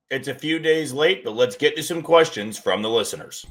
It's a few days late, but let's get to some questions from the listeners.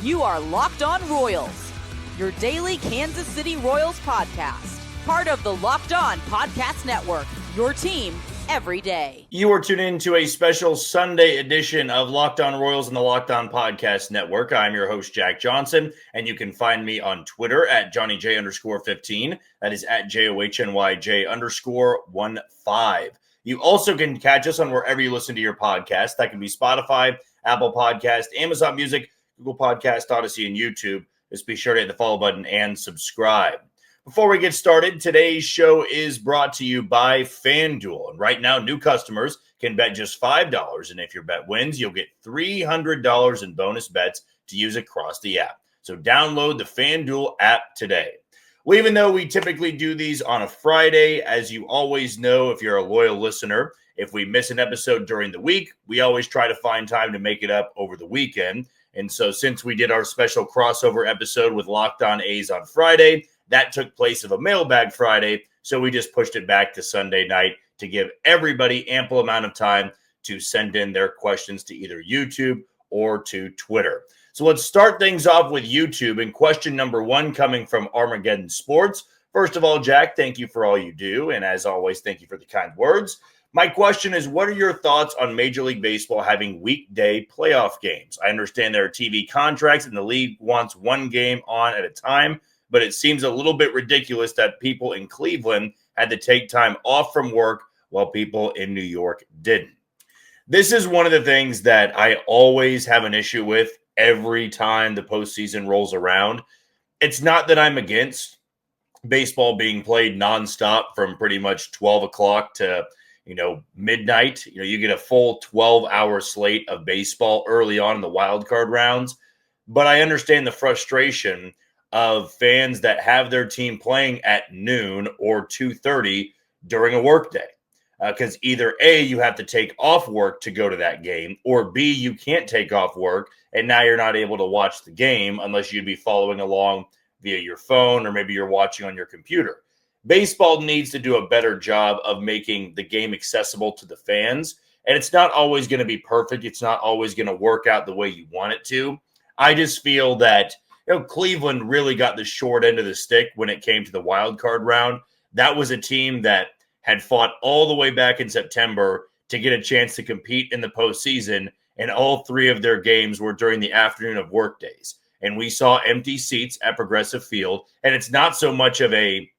You are Locked On Royals, your daily Kansas City Royals podcast. Part of the Locked On Podcast Network, your team every day. You are tuned in to a special Sunday edition of Locked On Royals and the Locked On Podcast Network. I'm your host, Jack Johnson, and you can find me on Twitter at JohnnyJ_15. That is at JOHNYJ_15. You also can catch us on wherever you listen to your podcast. That can be Spotify, Apple Podcast, Amazon Music, Google Podcast, Odyssey, and YouTube. Just be sure to hit the follow button and subscribe. Before we get started, today's show is brought to you by FanDuel. And right now, new customers can bet just $5. And if your bet wins, you'll get $300 in bonus bets to use across the app. So download the FanDuel app today. Well, even though we typically do these on a Friday, as you always know, if you're a loyal listener, if we miss an episode during the week, we always try to find time to make it up over the weekend. And so since we did our special crossover episode with Locked On A's on Friday, that took place of a Mailbag Friday, so we just pushed it back to Sunday night to give everybody ample amount of time to send in their questions to either YouTube or to Twitter. So let's start things off with YouTube, and question number one coming from Armageddon Sports. First of all, Jack, thank you for all you do, and as always, thank you for the kind words. My question is, what are your thoughts on Major League Baseball having weekday playoff games? I understand there are TV contracts, and the league wants one game on at a time, but it seems a little bit ridiculous that people in Cleveland had to take time off from work while people in New York didn't. This is one of the things that I always have an issue with every time the postseason rolls around. It's not that I'm against baseball being played nonstop from pretty much 12 o'clock to midnight. You get a full 12-hour slate of baseball early on in the wild card rounds. But I understand the frustration of fans that have their team playing at noon or 2:30 during a workday. Because either A, you have to take off work to go to that game, or B, you can't take off work, and now you're not able to watch the game unless you'd be following along via your phone, or maybe you're watching on your computer. Baseball needs to do a better job of making the game accessible to the fans, and it's not always going to be perfect. It's not always going to work out the way you want it to. I just feel that Cleveland really got the short end of the stick when it came to the wild card round. That was a team that had fought all the way back in September to get a chance to compete in the postseason, and all three of their games were during the afternoon of work days. And we saw empty seats at Progressive Field, and it's not so much of they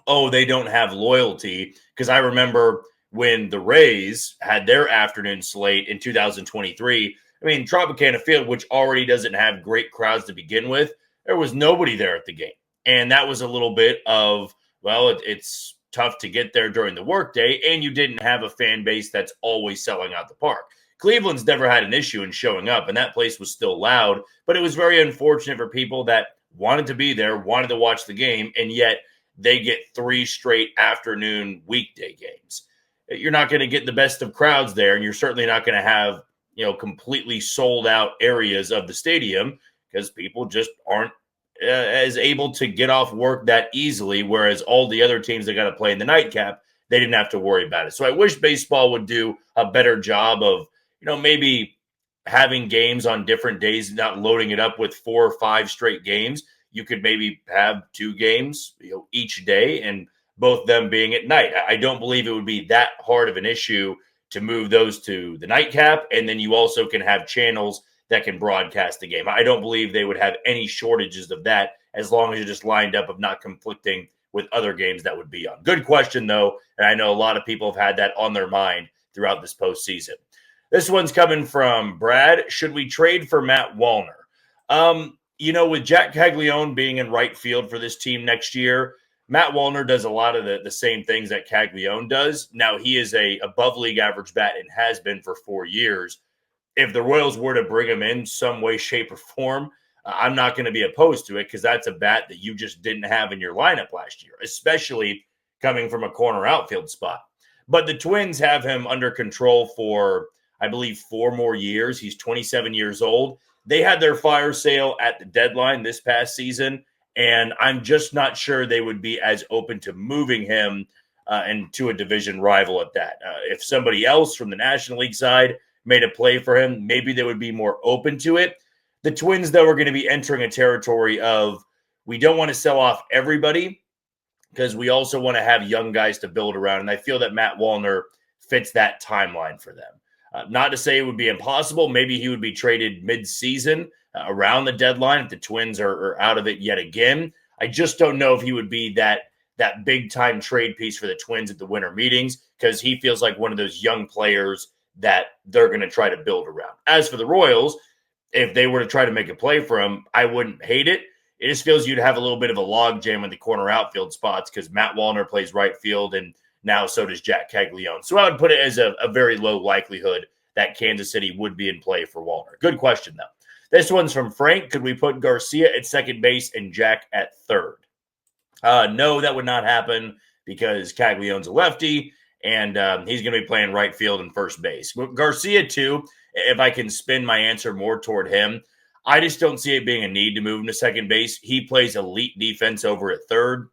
don't have loyalty, because I remember when the Rays had their afternoon slate in 2023, Tropicana Field, which already doesn't have great crowds to begin with, there was nobody there at the game. And that was a little bit of, it's tough to get there during the workday, and you didn't have a fan base that's always selling out the park. Cleveland's never had an issue in showing up, and that place was still loud, but it was very unfortunate for people that wanted to be there, wanted to watch the game, and yet they get 3 straight afternoon weekday games. You're not going to get the best of crowds there, and you're certainly not going to have completely sold out areas of the stadium, because people just aren't as able to get off work that easily, whereas all the other teams that got to play in the nightcap, they didn't have to worry about it. So I wish baseball would do a better job of, maybe having games on different days, not loading it up with 4 or 5 straight games. You could maybe have 2 games, each day, and both them being at night. I don't believe it would be that hard of an issue to move those to the nightcap, and then you also can have channels that can broadcast the game. I don't believe they would have any shortages of that, as long as you're just lined up of not conflicting with other games that would be on. Good question, though, and I know a lot of people have had that on their mind throughout this postseason. This one's coming from Brad. Should we trade for Matt Wallner? With Jack Caglione being in right field for this team next year, Matt Wallner does a lot of the same things that Caglione does. Now, he is a above league average bat and has been for 4 years. If the Royals were to bring him in some way, shape, or form, I'm not going to be opposed to it, because that's a bat that you just didn't have in your lineup last year, especially coming from a corner outfield spot. But the Twins have him under control for, I believe, 4 more years. He's 27 years old. They had their fire sale at the deadline this past season, And I'm just not sure they would be as open to moving him and to a division rival at that. If somebody else from the National League side made a play for him, maybe they would be more open to it. The Twins, though, are going to be entering a territory of we don't want to sell off everybody because we also want to have young guys to build around. And I feel that Matt Wallner fits that timeline for them. Not to say it would be impossible. Maybe he would be traded mid-season around the deadline if the Twins are out of it yet again. I just don't know if he would be that big-time trade piece for the Twins at the winter meetings because he feels like one of those young players that they're going to try to build around. As for the Royals, if they were to try to make a play for him, I wouldn't hate it. It just feels you'd have a little bit of a log jam in the corner outfield spots because Matt Wallner plays right field and now so does Jack Caglione. So I would put it as a very low likelihood that Kansas City would be in play for Wallner. Good question, though. This one's from Frank. Could we put Garcia at second base and Jack at third? No, that would not happen because Caglione's a lefty, and he's going to be playing right field and first base. But Garcia, too, if I can spin my answer more toward him, I just don't see it being a need to move him to second base. He plays elite defense over at third.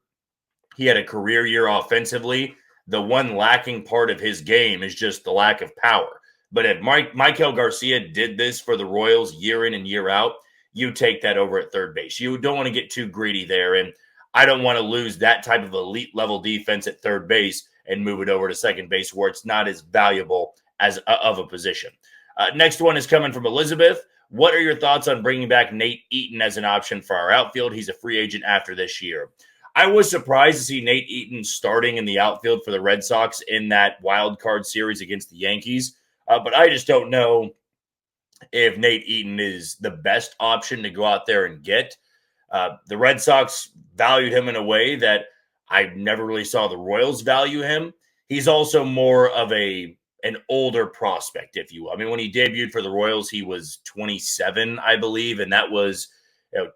He had a career year offensively. The one lacking part of his game is just the lack of power. But if Michael Garcia did this for the Royals year in and year out, you take that over at third base. You don't want to get too greedy there. And I don't want to lose that type of elite level defense at third base and move it over to second base where it's not as valuable as of a position. Next one is coming from Elizabeth. What are your thoughts on bringing back Nate Eaton as an option for our outfield? He's a free agent after this year. I was surprised to see Nate Eaton starting in the outfield for the Red Sox in that wild card series against the Yankees. But I just don't know if Nate Eaton is the best option to go out there and get. The Red Sox valued him in a way that I never really saw the Royals value him. He's also more of an older prospect, if you will. I mean, when he debuted for the Royals, he was 27, I believe, and that was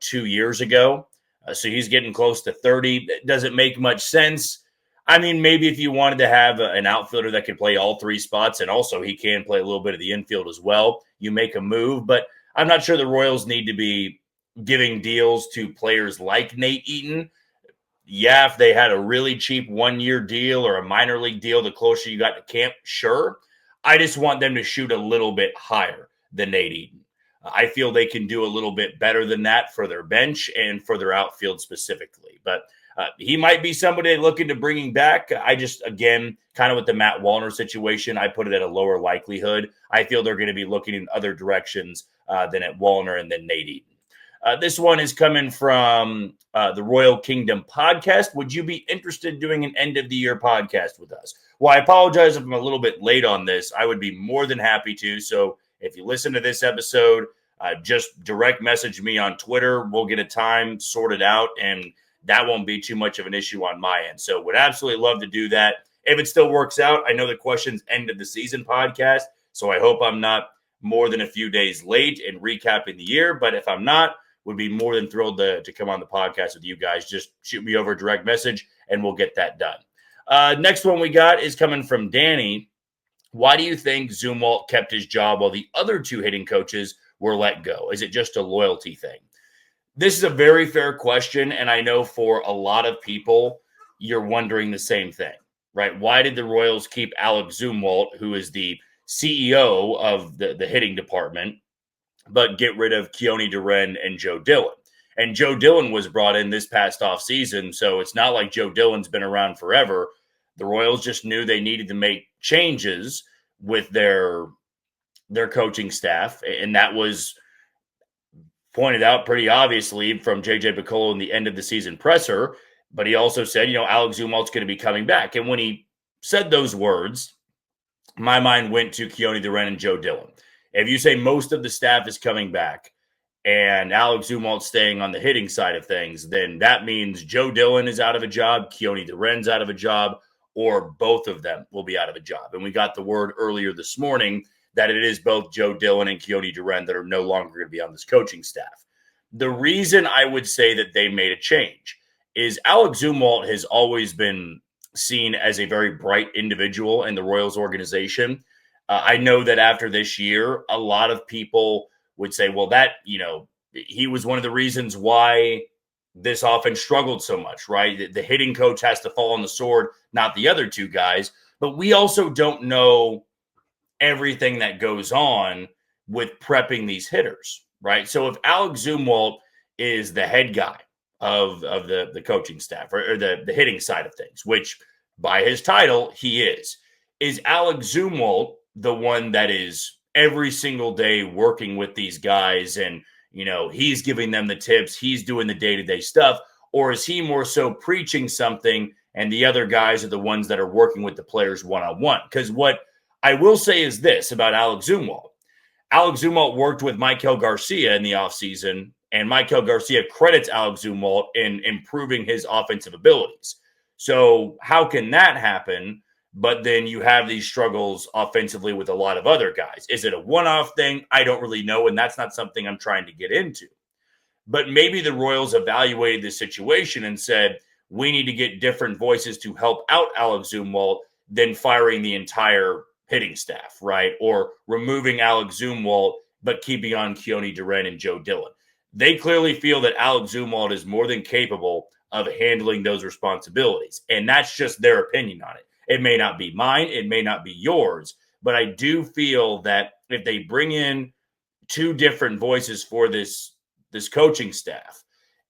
2 years ago. So he's getting close to 30. It doesn't make much sense. I mean, maybe if you wanted to have an outfielder that could play all three spots, and also he can play a little bit of the infield as well, you make a move. But I'm not sure the Royals need to be giving deals to players like Nate Eaton. Yeah, if they had a really cheap 1-year deal or a minor league deal, the closer you got to camp, sure. I just want them to shoot a little bit higher than Nate Eaton. I feel they can do a little bit better than that for their bench and for their outfield specifically. But he might be somebody looking to bringing back. I just, again, kind of with the Matt Wallner situation, I put it at a lower likelihood. I feel they're going to be looking in other directions than at Wallner and then Nate Eaton. This one is coming from the Royal Kingdom podcast. Would you be interested in doing an end-of-the-year podcast with us? Well, I apologize if I'm a little bit late on this. I would be more than happy to. So if you listen to this episode, just direct message me on Twitter. We'll get a time sorted out, and that won't be too much of an issue on my end. So would absolutely love to do that. If it still works out, I know the question's end of the season podcast, so I hope I'm not more than a few days late in recapping the year. But if I'm not, would be more than thrilled to come on the podcast with you guys. Just shoot me over a direct message, and we'll get that done. Next one we got is coming from Danny. Why do you think Zumwalt kept his job while the other two hitting coaches were let go? Is it just a loyalty thing? This is a very fair question, and I know for a lot of people, you're wondering the same thing, right? Why did the Royals keep Alex Zumwalt, who is the CEO of the hitting department, but get rid of Keone Duren and Joe Dillon? And Joe Dillon was brought in this past offseason, so it's not like Joe Dillon's been around forever. The Royals just knew they needed to make changes with their coaching staff, and that was pointed out pretty obviously from J.J. Picollo in the end of the season presser. But he also said, Alex Zumwalt's going to be coming back. And when he said those words, my mind went to Keone Duren and Joe Dillon. If you say most of the staff is coming back and Alex Zumwalt's staying on the hitting side of things, then that means Joe Dillon is out of a job, Keone Duren's out of a job, or both of them will be out of a job. And we got the word earlier this morning that it is both Joe Dillon and Keone Duren that are no longer going to be on this coaching staff. The reason I would say that they made a change is Alex Zumwalt has always been seen as a very bright individual in the Royals organization. I know that after this year, a lot of people would say, well, that, he was one of the reasons why this offense struggled so much, right? The hitting coach has to fall on the sword, not the other two guys. But we also don't know everything that goes on with prepping these hitters, right? So if Alex Zumwalt is the head guy of the coaching staff or the hitting side of things, which by his title, he is Alex Zumwalt the one that is every single day working with these guys and, he's giving them the tips, he's doing the day-to-day stuff, or is he more so preaching something and the other guys are the ones that are working with the players one-on-one? Because what I will say is this about Alex Zumwalt. Alex Zumwalt worked with Michael Garcia in the offseason, and Michael Garcia credits Alex Zumwalt in improving his offensive abilities. So how can that happen? But then you have these struggles offensively with a lot of other guys. Is it a one-off thing? I don't really know, and that's not something I'm trying to get into. But maybe the Royals evaluated the situation and said, we need to get different voices to help out Alex Zumwalt than firing the entire hitting staff, right? Or removing Alex Zumwalt, but keeping on Keone Duren and Joe Dillon. They clearly feel that Alex Zumwalt is more than capable of handling those responsibilities. And that's just their opinion on it. It may not be mine. It may not be yours. But I do feel that if they bring in two different voices for this coaching staff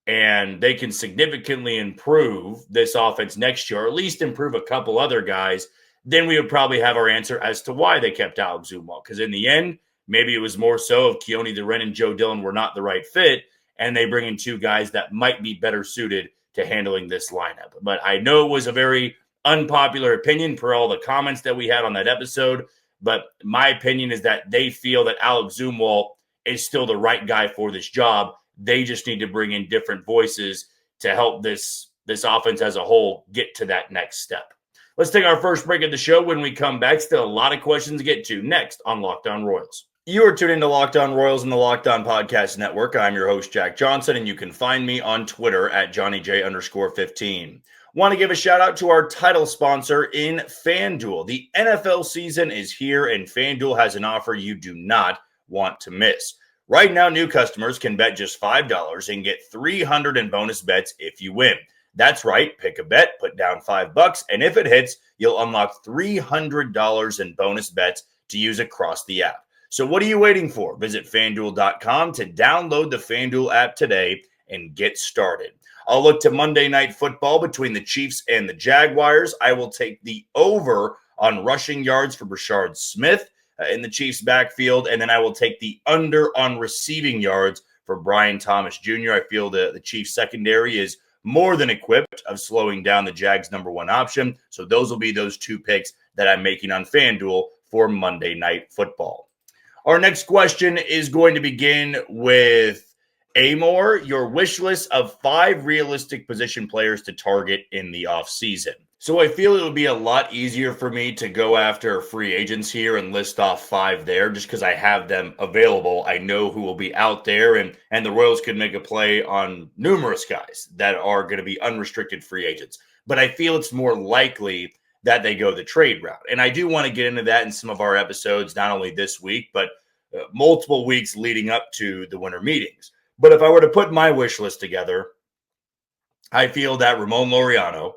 and they can significantly improve this offense next year, or at least improve a couple other guys, then we would probably have our answer as to why they kept Alex Zumwalt. Because in the end, maybe it was more so if Keone Duren and Joe Dillon were not the right fit, and they bring in two guys that might be better suited to handling this lineup. But I know it was a very unpopular opinion per all the comments that we had on that episode. But my opinion is that they feel that Alex Zumwalt is still the right guy for this job. They just need to bring in different voices to help this offense as a whole get to that next step. Let's take our first break of the show. When we come back, still a lot of questions to get to next on Locked On Royals. You are tuned into Locked On Royals and the Locked On Podcast Network. I'm your host, Jack Johnson, and you can find me on Twitter at JohnnyJ_15. Want to give a shout out to our title sponsor in FanDuel. The NFL season is here, and FanDuel has an offer you do not want to miss. Right now, new customers can bet just $5 and get $300 in bonus bets if you win. That's right. Pick a bet, put down $5, and if it hits, you'll unlock $300 in bonus bets to use across the app. So what are you waiting for? Visit FanDuel.com to download the FanDuel app today and get started. I'll look to Monday Night Football between the Chiefs and the Jaguars. I will take the over on rushing yards for Brashard Smith in the Chiefs' backfield, and then I will take the under on receiving yards for Brian Thomas Jr. I feel the Chiefs' secondary is more than equipped of slowing down the Jags' number one option. So those will be those two picks that I'm making on FanDuel for Monday Night Football. Our next question is going to begin with Amor, your wish list of 5 realistic position players to target in the offseason. So I feel it would be a lot easier for me to go after free agents here and list off 5 there just because I have them available. I know who will be out there, and the Royals could make a play on numerous guys that are going to be unrestricted free agents. But I feel it's more likely that they go the trade route. And I do want to get into that in some of our episodes, not only this week, but multiple weeks leading up to the winter meetings. But if I were to put my wish list together, I feel that Ramon Laureano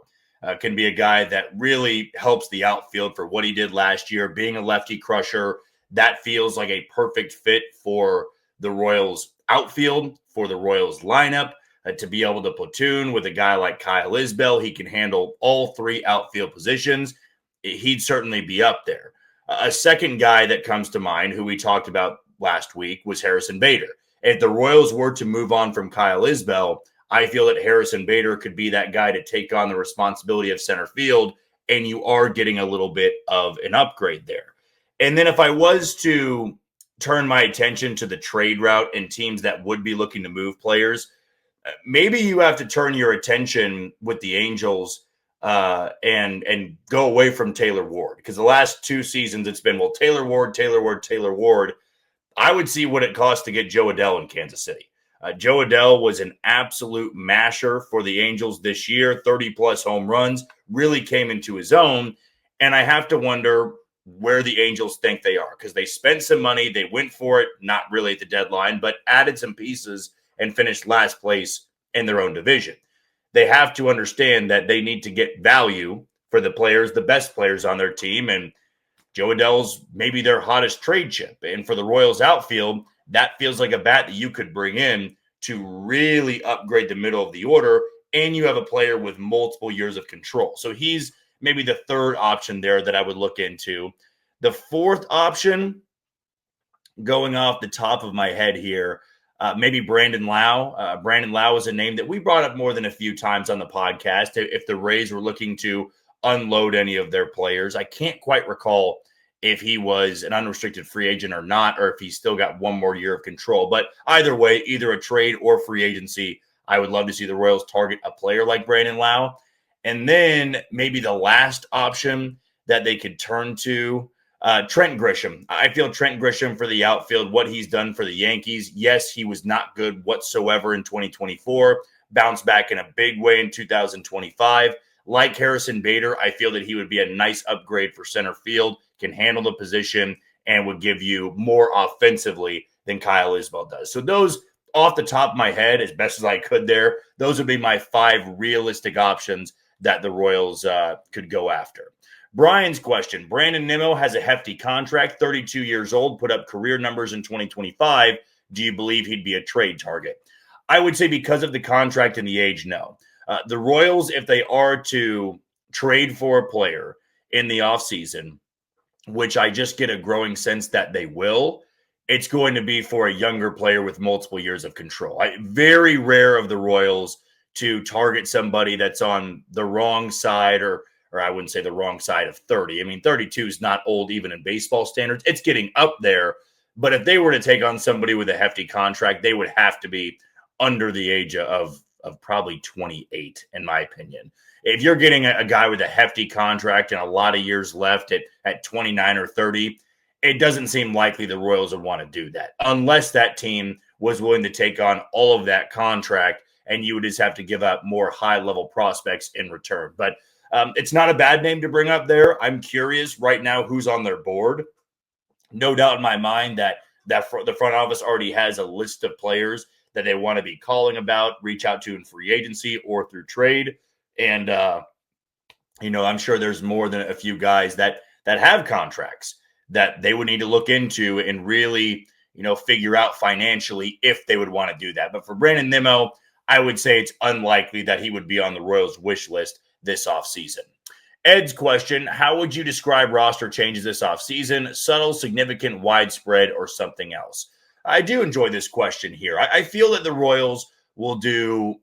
can be a guy that really helps the outfield for what he did last year. Being a lefty crusher, that feels like a perfect fit for the Royals outfield, for the Royals lineup, to be able to platoon with a guy like Kyle Isbell. He can handle all 3 outfield positions. He'd certainly be up there. A second guy that comes to mind, who we talked about last week, was Harrison Bader. If the Royals were to move on from Kyle Isbell, I feel that Harrison Bader could be that guy to take on the responsibility of center field, and you are getting a little bit of an upgrade there. And then if I was to turn my attention to the trade route and teams that would be looking to move players, maybe you have to turn your attention with the Angels and go away from Taylor Ward, because the last 2 seasons it's been, well, Taylor Ward. I would see what it costs to get Joe Adell in Kansas City. Joe Adell was an absolute masher for the Angels this year, 30-plus home runs, really came into his own. And I have to wonder where the Angels think they are, because they spent some money. They went for it, not really at the deadline, but added some pieces and finished last place in their own division. They have to understand that they need to get value for the players, the best players on their team. And Joe Adell's maybe their hottest trade chip. And for the Royals outfield, that feels like a bat that you could bring in to really upgrade the middle of the order. And you have a player with multiple years of control. So he's maybe the third option there that I would look into. The fourth option, going off the top of my head here, maybe Brandon Lau. Brandon Lau is a name that we brought up more than a few times on the podcast. If the Rays were looking to unload any of their players, I can't quite recall if he was an unrestricted free agent or not, or if he's still got one more year of control. But either way, either a trade or free agency, I would love to see the Royals target a player like Brandon Lau. And then maybe the last option that they could turn to, Trent Grisham. I feel Trent Grisham for the outfield, what he's done for the Yankees. Yes, he was not good whatsoever in 2024. Bounced back in a big way in 2025. Like Harrison Bader, I feel that he would be a nice upgrade for center field, can handle the position, and would give you more offensively than Kyle Isbell does. So those, off the top of my head, as best as I could there, those would be my 5 realistic options that the Royals could go after. Brian's question, Brandon Nimmo has a hefty contract, 32 years old, put up career numbers in 2025. Do you believe he'd be a trade target? I would say because of the contract and the age, no. The Royals, if they are to trade for a player in the offseason, which I just get a growing sense that they will, it's going to be for a younger player with multiple years of control. Very rare of the Royals to target somebody that's on the wrong side, or I wouldn't say the wrong side of 30. I mean, 32 is not old even in baseball standards. It's getting up there. But if they were to take on somebody with a hefty contract, they would have to be under the age of probably 28, in my opinion. If you're getting a guy with a hefty contract and a lot of years left at 29 or 30, it doesn't seem likely the Royals would want to do that unless that team was willing to take on all of that contract and you would just have to give up more high-level prospects in return. But it's not a bad name to bring up there. I'm curious right now who's on their board. No doubt in my mind that the front office already has a list of players that they want to be calling about, reach out to in free agency or through trade. And, I'm sure there's more than a few guys that have contracts that they would need to look into and really, figure out financially if they would want to do that. But for Brandon Nimmo, I would say it's unlikely that he would be on the Royals wish list this offseason. Ed's question, how would you describe roster changes this offseason? Subtle, significant, widespread, or something else? I do enjoy this question here. I feel that the Royals will do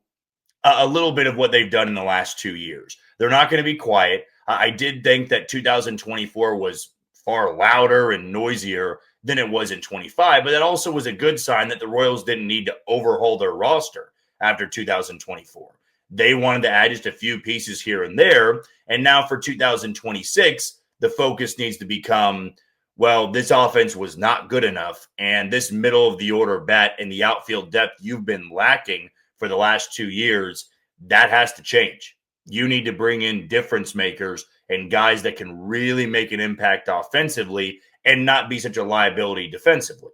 a little bit of what they've done in the last 2 years. They're not going to be quiet. I did think that 2024 was far louder and noisier than it was in 25, but that also was a good sign that the Royals didn't need to overhaul their roster after 2024. They wanted to add just a few pieces here and there, and now for 2026, the focus needs to become, well, this offense was not good enough, and this middle of the order bat and the outfield depth you've been lacking for the last 2 years, that has to change. You need to bring in difference makers and guys that can really make an impact offensively and not be such a liability defensively.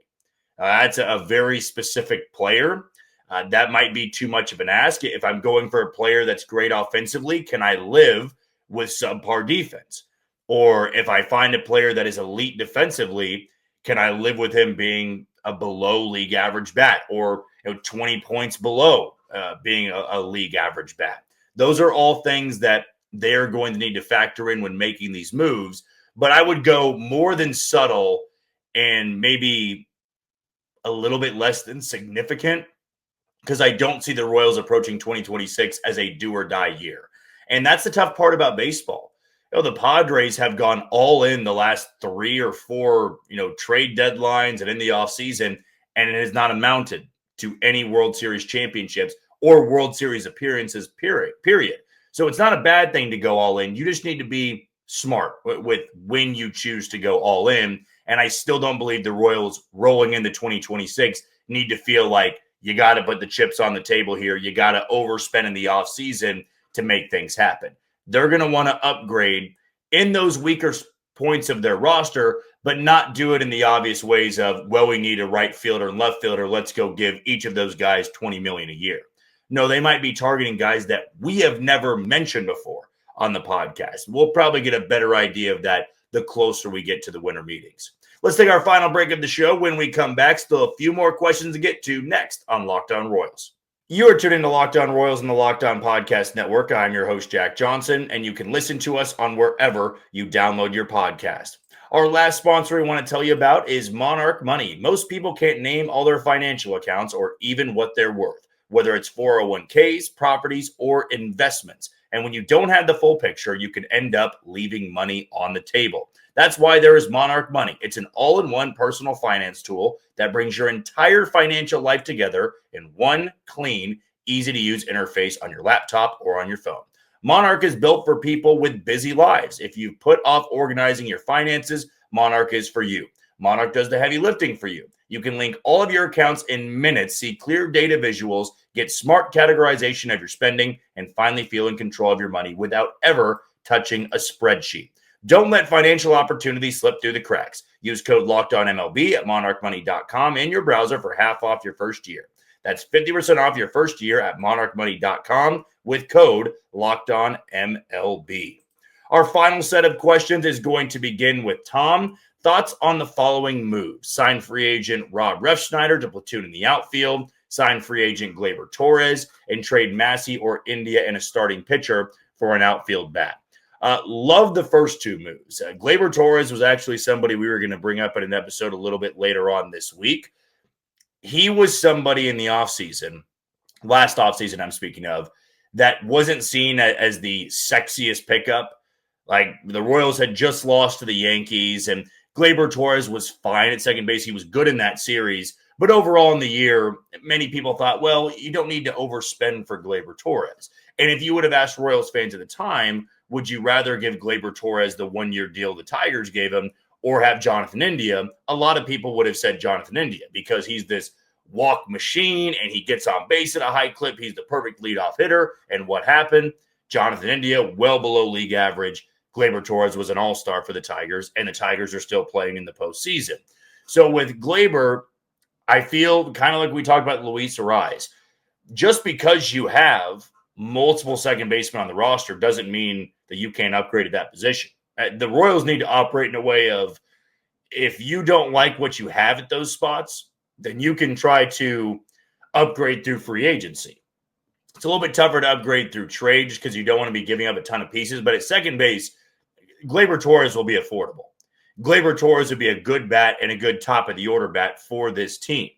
That's a very specific player. That might be too much of an ask. If I'm going for a player that's great offensively, can I live with subpar defense? Or if I find a player that is elite defensively, can I live with him being a below league average bat or 20 points below being a league average bat? Those are all things that they're going to need to factor in when making these moves. But I would go more than subtle and maybe a little bit less than significant, because I don't see the Royals approaching 2026 as a do or die year. And that's the tough part about baseball. The Padres have gone all in the last 3 or 4, trade deadlines and in the offseason, and it has not amounted to any World Series championships or World Series appearances, period. So it's not a bad thing to go all in. You just need to be smart with when you choose to go all in. And I still don't believe the Royals rolling into 2026 need to feel like you got to put the chips on the table here. You got to overspend in the offseason to make things happen. They're going to want to upgrade in those weaker points of their roster, but not do it in the obvious ways of, well, we need a right fielder and left fielder. Let's go give each of those guys $20 million a year. No, they might be targeting guys that we have never mentioned before on the podcast. We'll probably get a better idea of that the closer we get to the winter meetings. Let's take our final break of the show. When we come back, still a few more questions to get to next on Locked On Royals. You are tuned into Locked On Royals and the Locked On Podcast Network. I'm your host, Jack Johnson, and you can listen to us on wherever you download your podcast. Our last sponsor we want to tell you about is Monarch Money. Most people can't name all their financial accounts or even what they're worth, whether it's 401ks, properties, or investments. And when you don't have the full picture, you can end up leaving money on the table. That's why there is Monarch Money. It's an all-in-one personal finance tool that brings your entire financial life together in one clean, easy-to-use interface on your laptop or on your phone. Monarch is built for people with busy lives. If you've put off organizing your finances, Monarch is for you. Monarch does the heavy lifting for you. You can link all of your accounts in minutes, see clear data visuals, get smart categorization of your spending, and finally feel in control of your money without ever touching a spreadsheet. Don't let financial opportunities slip through the cracks. Use code LOCKEDONMLB at monarchmoney.com in your browser for half off your first year. That's 50% off your first year at monarchmoney.com with code LOCKEDONMLB. Our final set of questions is going to begin with Tom. Thoughts on the following moves: sign free agent Rob Refsnyder to platoon in the outfield, sign free agent Gleyber Torres, and trade Massey or India and a starting pitcher for an outfield bat. Love the first two moves. Gleyber Torres was actually somebody we were going to bring up in an episode a little bit later on this week. He was somebody in the offseason, last offseason I'm speaking of, that wasn't seen as the sexiest pickup. Like, the Royals had just lost to the Yankees, and Gleyber Torres was fine at second base. He was good in that series. But overall in the year, many people thought, well, you don't need to overspend for Gleyber Torres. And if you would have asked Royals fans at the time, would you rather give Gleyber Torres the one-year deal the Tigers gave him or have Jonathan India? A lot of people would have said Jonathan India because he's this walk machine and he gets on base at a high clip. He's the perfect leadoff hitter. And what happened? Jonathan India, well below league average. Gleyber Torres was an all-star for the Tigers, and the Tigers are still playing in the postseason. So with Gleyber, I feel kind of like we talked about Luis Ariz. Just because you have multiple second basemen on the roster doesn't mean that you can't upgrade at that position. The Royals need to operate in a way of, if you don't like what you have at those spots, then you can try to upgrade through free agency. It's a little bit tougher to upgrade through trade just because you don't want to be giving up a ton of pieces. But at second base, Gleyber Torres will be affordable. Gleyber Torres would be a good bat and a good top-of-the-order bat for this team.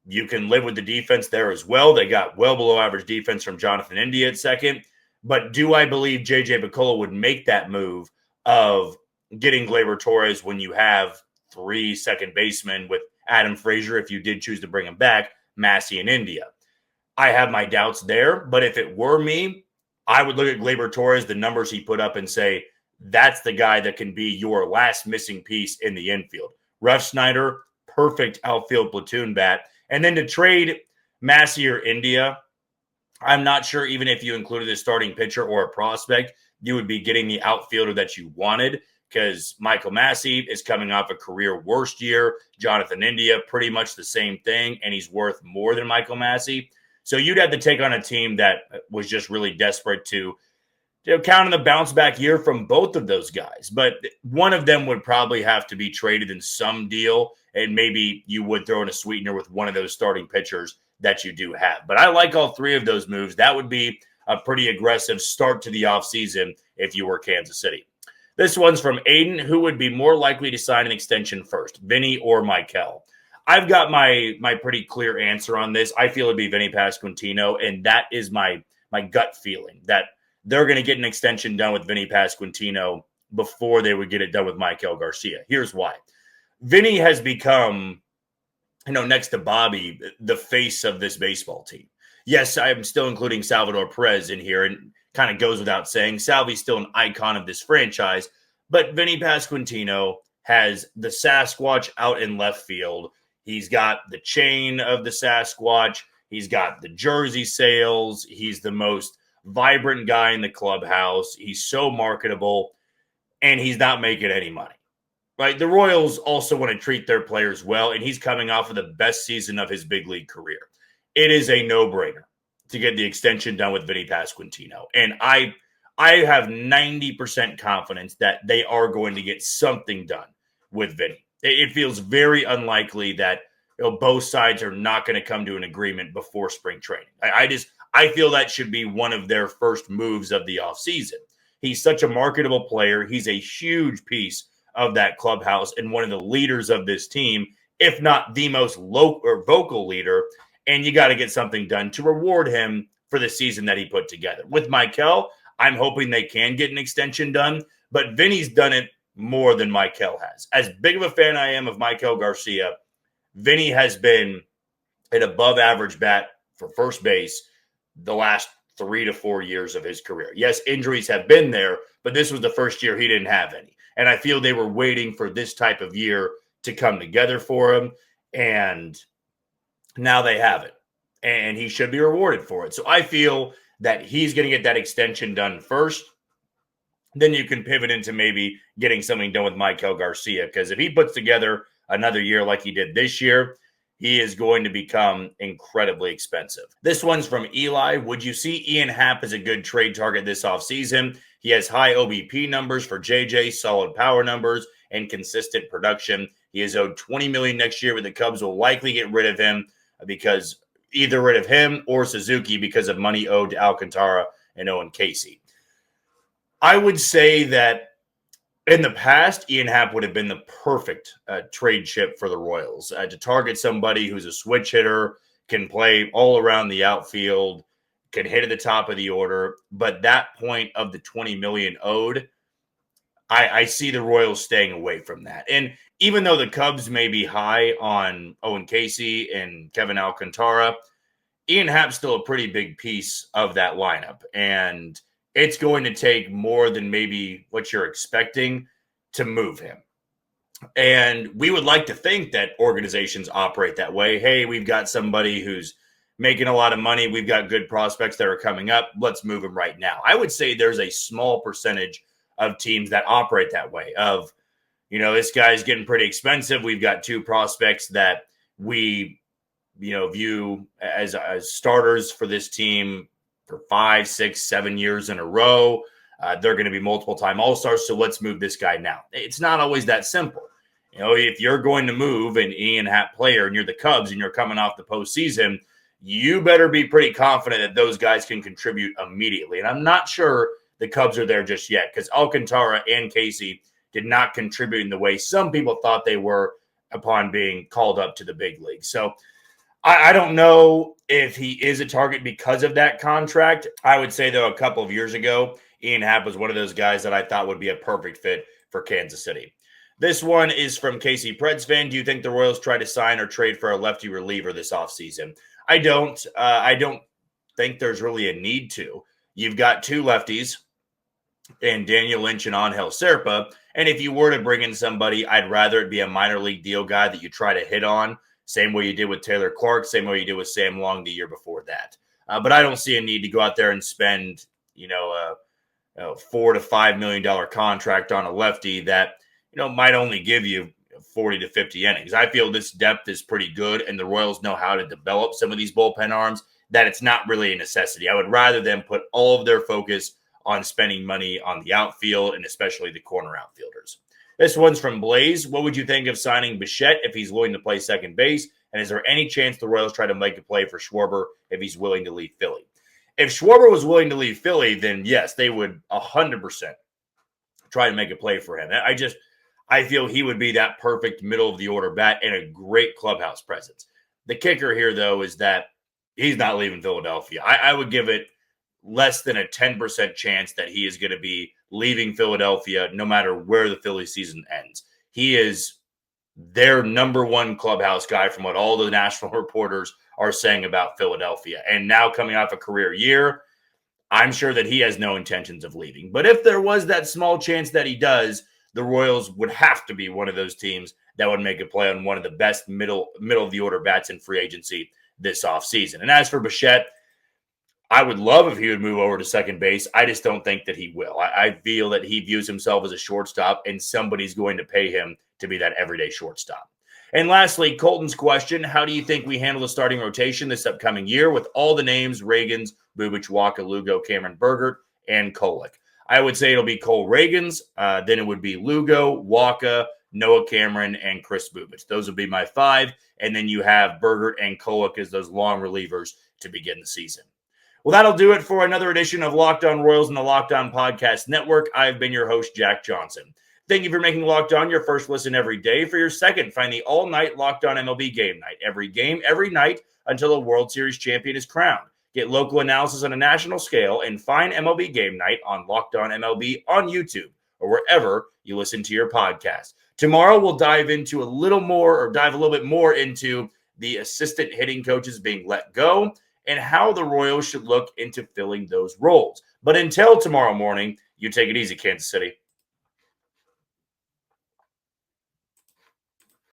You can live with the defense there as well. They got well below average defense from Jonathan India at second. But do I believe J.J. Picollo would make that move of getting Gleyber Torres when you have three second basemen with Adam Frazier, if you did choose to bring him back, Massey and India? I have my doubts there, but if it were me, I would look at Gleyber Torres, the numbers he put up, and say, that's the guy that can be your last missing piece in the infield. Refsnyder, perfect outfield platoon bat. And then to trade Massey or India, I'm not sure even if you included a starting pitcher or a prospect, you would be getting the outfielder that you wanted, because Michael Massey is coming off a career worst year. Jonathan India, pretty much the same thing, and he's worth more than Michael Massey. So you'd have to take on a team that was just really desperate to count on the bounce back year from both of those guys. But one of them would probably have to be traded in some deal, and maybe you would throw in a sweetener with one of those starting pitchers that you do have. But I like all three of those moves. That would be a pretty aggressive start to the offseason if you were Kansas City. This one's from Aiden. Who would be more likely to sign an extension first, Vinny or Michael? I've got my pretty clear answer on this. I feel it'd be Vinny Pasquantino, and that is my gut feeling, that they're going to get an extension done with Vinny Pasquantino before they would get it done with Michael Garcia. Here's why. Vinny has become, next to Bobby, the face of this baseball team. Yes, I'm still including Salvador Perez in here, and kind of goes without saying, Salvi's still an icon of this franchise, but Vinny Pasquantino has the Sasquatch out in left field. He's got the chain of the Sasquatch. He's got the jersey sales. He's the most vibrant guy in the clubhouse. He's so marketable, and he's not making any money. Right? The Royals also want to treat their players well, and he's coming off of the best season of his big league career. It is a no-brainer. to get the extension done with Vinny Pasquantino. And I have 90% confidence that they are going to get something done with Vinny. It feels very unlikely that both sides are not going to come to an agreement before spring training. I feel that should be one of their first moves of the offseason. He's such a marketable player. He's a huge piece of that clubhouse and one of the leaders of this team, if not the most vocal leader. And you got to get something done to reward him for the season that he put together. With Michael, I'm hoping they can get an extension done, but Vinny's done it more than Michael has. As big of a fan I am of Michael Garcia, Vinny has been an above average bat for first base the last 3 to 4 years of his career. Yes, injuries have been there, but this was the first year he didn't have any. And I feel they were waiting for this type of year to come together for him. And now they have it. And he should be rewarded for it. So I feel that he's going to get that extension done first. Then you can pivot into maybe getting something done with Michael Garcia. Because if he puts together another year like he did this year, he is going to become incredibly expensive. This one's from Eli. Would you see Ian Happ as a good trade target this offseason? He has high OBP numbers for JJ, solid power numbers, and consistent production. He is owed $20 million next year, but the Cubs will likely get rid of him because either rid of him or Suzuki because of money owed to Alcantara and Owen Casey. I would say that in the past, Ian Happ would have been the perfect trade chip for the Royals to target somebody who's a switch hitter, can play all around the outfield, can hit at the top of the order. But that point of the $20 million owed, I see the Royals staying away from that. And even though the Cubs may be high on Owen Casey and Kevin Alcantara, Ian Happ's still a pretty big piece of that lineup. And it's going to take more than maybe what you're expecting to move him. And we would like to think that organizations operate that way. Hey, we've got somebody who's making a lot of money. We've got good prospects that are coming up. Let's move him right now. I would say there's a small percentage of teams that operate that way of, this guy's getting pretty expensive. We've got 2 prospects that we, view as starters for this team for 5, 6, 7 years in a row. They're going to be multiple-time All-Stars, so let's move this guy now. It's not always that simple. If you're going to move an Ian Happ player and you're the Cubs and you're coming off the postseason, you better be pretty confident that those guys can contribute immediately. And I'm not sure the Cubs are there just yet because Alcantara and Casey did not contribute in the way some people thought they were upon being called up to the big league. So I don't know if he is a target because of that contract. I would say, though, a couple of years ago, Ian Happ was one of those guys that I thought would be a perfect fit for Kansas City. This one is from Casey Preds fan. Do you think the Royals try to sign or trade for a lefty reliever this offseason? I don't. I don't think there's really a need to. You've got 2 lefties in Daniel Lynch and Angel Serpa. And if you were to bring in somebody, I'd rather it be a minor league deal guy that you try to hit on. Same way you did with Taylor Clark, same way you did with Sam Long the year before that. But I don't see a need to go out there and spend, a $4 to $5 million contract on a lefty that, might only give you 40 to 50 innings. I feel this depth is pretty good, and the Royals know how to develop some of these bullpen arms, that it's not really a necessity. I would rather them put all of their focus on spending money on the outfield and especially the corner outfielders. This one's from Blaze. What would you think of signing Bichette if he's willing to play second base? And is there any chance the Royals try to make a play for Schwarber if he's willing to leave Philly? If Schwarber was willing to leave Philly, then yes, they would 100% try to make a play for him. I feel he would be that perfect middle of the order bat and a great clubhouse presence. The kicker here, though, is that he's not leaving Philadelphia. I would give it less than a 10% chance that he is going to be leaving Philadelphia no matter where the Philly season ends. He is their number 1 clubhouse guy from what all the national reporters are saying about Philadelphia. And now coming off a career year, I'm sure that he has no intentions of leaving. But if there was that small chance that he does, the Royals would have to be one of those teams that would make a play on one of the best middle of the order bats in free agency this offseason. And as for Bichette, I would love if he would move over to second base. I just don't think that he will. I feel that he views himself as a shortstop, and somebody's going to pay him to be that everyday shortstop. And lastly, Colton's question, how do you think we handle the starting rotation this upcoming year with all the names, Reagans, Bubic, Waka, Lugo, Cameron Bergert, and Kolek? I would say it'll be Cole Reagans, then it would be Lugo, Waka, Noah Cameron, and Chris Bubic. Those would be my 5, and then you have Bergert and Kolek as those long relievers to begin the season. Well, that'll do it for another edition of Locked On Royals and the Locked On Podcast Network. I've been your host, Jack Johnson. Thank you for making Locked On your first listen every day. For your second, find the all-night Locked On MLB Game Night. Every game, every night, until a World Series champion is crowned. Get local analysis on a national scale and find MLB Game Night on Locked On MLB on YouTube or wherever you listen to your podcast. Tomorrow, we'll dive a little bit more into the assistant hitting coaches being let go and how the Royals should look into filling those roles. But until tomorrow morning, you take it easy, Kansas City.